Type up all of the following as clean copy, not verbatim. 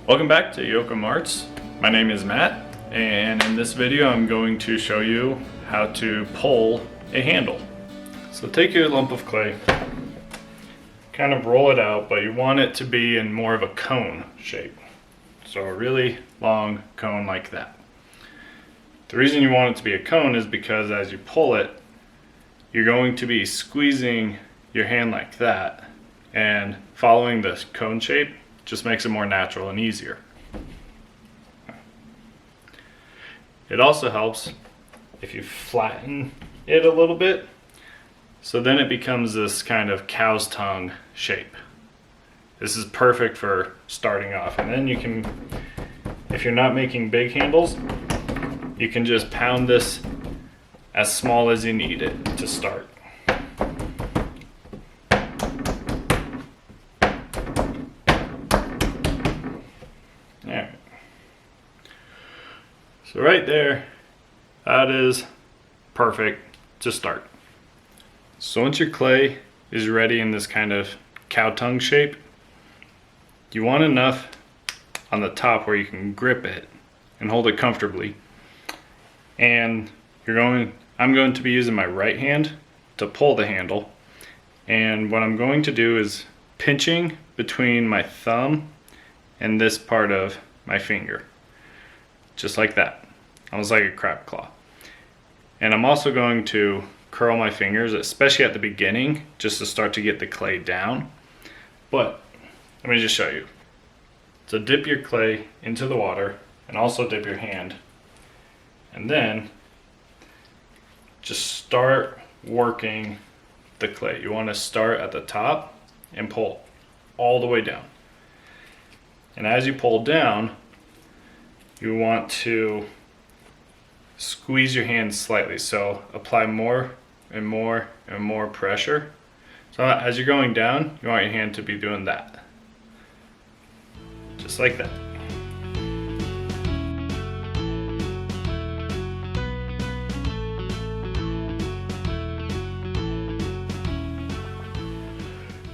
Welcome back to YocomArts. My name is Matt, and in this video I'm going to show you how to pull a handle. So take your lump of clay, kind of roll it out, but you want it to be in more of a cone shape. So a really long cone like that. The reason you want it to be a cone is because as you pull it, you're going to be squeezing your hand like that, and following the cone shape just makes it more natural and easier. It also helps if you flatten it a little bit, so then it becomes this kind of cow's tongue shape. This is perfect for starting off, and then you can, if you're not making big handles, you can just pound this as small as you need it to start. Alright. So right there, that is perfect to start. So once your clay is ready in this kind of cow tongue shape, you want enough on the top where you can grip it and hold it comfortably. And I'm going to be using my right hand to pull the handle. And what I'm going to do is pinching between my thumb and this part of my finger. Just like that. Almost like a crab claw. And I'm also going to curl my fingers, especially at the beginning, just to start to get the clay down. But let me just show you. So dip your clay into the water and also dip your hand. And then just start working the clay. You want to start at the top and pull all the way down. And as you pull down, you want to squeeze your hand slightly. So apply more and more and more pressure. So as you're going down, you want your hand to be doing that. Just like that.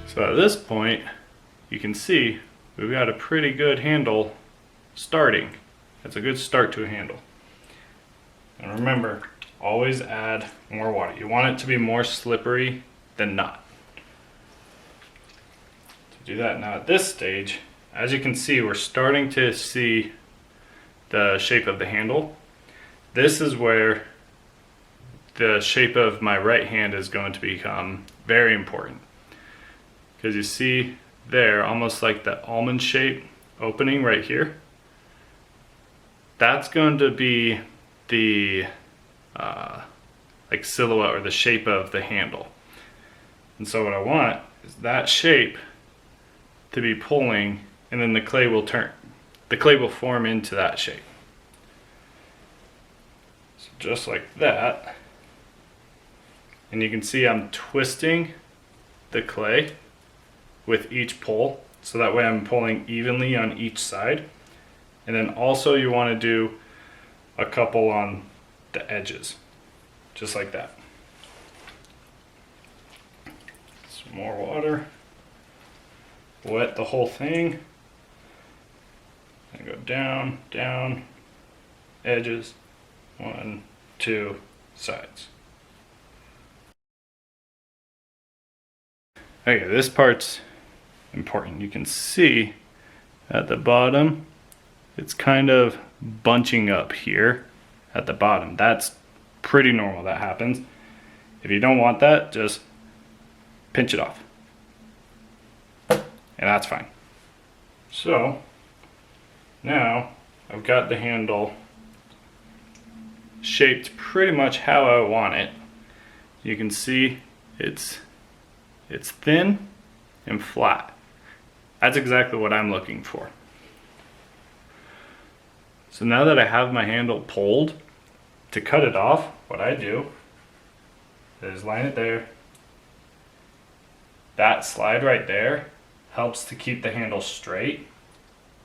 So at this point, you can see we've got a pretty good handle starting. It's a good start to a handle. And remember, always add more water. You want it to be more slippery than not. To do that now at this stage, as you can see, we're starting to see the shape of the handle. This is where the shape of my right hand is going to become very important. Because you see there, almost like the almond shape opening right here. That's going to be the like silhouette or the shape of the handle. And so what I want is that shape to be pulling, and then the clay will form into that shape. So just like that. And you can see I'm twisting the clay with each pull, so that way I'm pulling evenly on each side. And then also you want to do a couple on the edges, just like that. Some more water, wet the whole thing, and go down, down, edges, 1, 2, sides. Okay, this part's important. You can see at the bottom, it's kind of bunching up here at the bottom. That's pretty normal, that happens. If you don't want that, just pinch it off. And that's fine. So now I've got the handle shaped pretty much how I want it. You can see it's thin and flat. That's exactly what I'm looking for. So now that I have my handle pulled, to cut it off, what I do is line it there. That slide right there helps to keep the handle straight.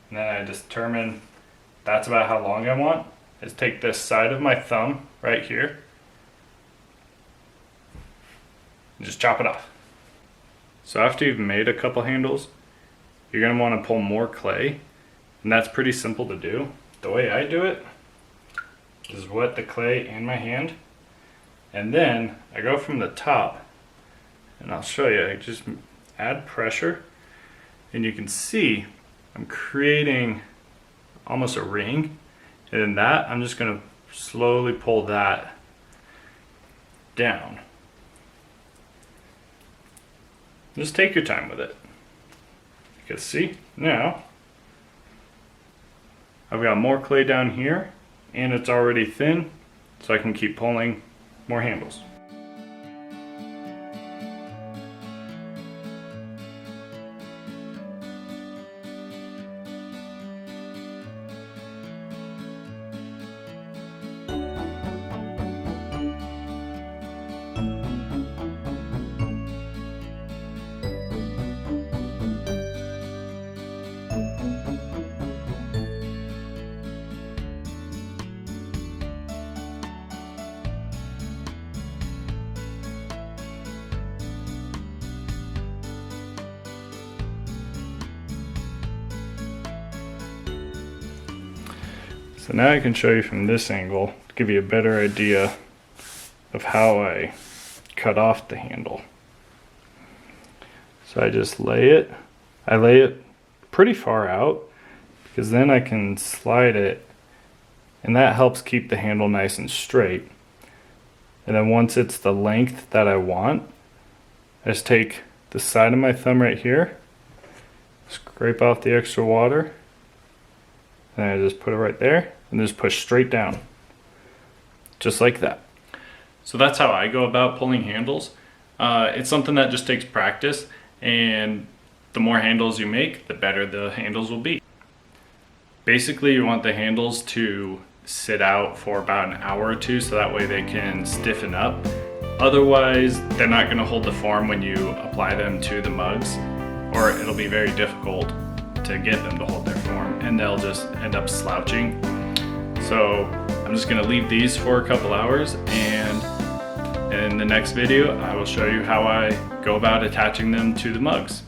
And then I determine that's about how long I want. Is take this side of my thumb right here and just chop it off. So after you've made a couple handles, you're going to want to pull more clay And that's pretty simple to do. The way I do it is wet the clay in my hand, and then I go from the top, and I'll show you. I just add pressure, and you can see I'm creating almost a ring, and in that I'm just going to slowly pull that down. Just take your time with it. You can see now I've got more clay down here, and it's already thin, so I can keep pulling more handles. So now I can show you from this angle to give you a better idea of how I cut off the handle. So I just lay it pretty far out, because then I can slide it, and that helps keep the handle nice and straight. And then once it's the length that I want, I just take the side of my thumb right here, scrape off the extra water, and I just put it right there, and just push straight down, just like that. So that's how I go about pulling handles. It's something that just takes practice, and the more handles you make, the better the handles will be. Basically, you want the handles to sit out for about an hour or two, so that way they can stiffen up. Otherwise, they're not going to hold the form when you apply them to the mugs, or it'll be very difficult to get them to hold their form, and they'll just end up slouching. So I'm just going to leave these for a couple hours, and in the next video I will show you how I go about attaching them to the mugs.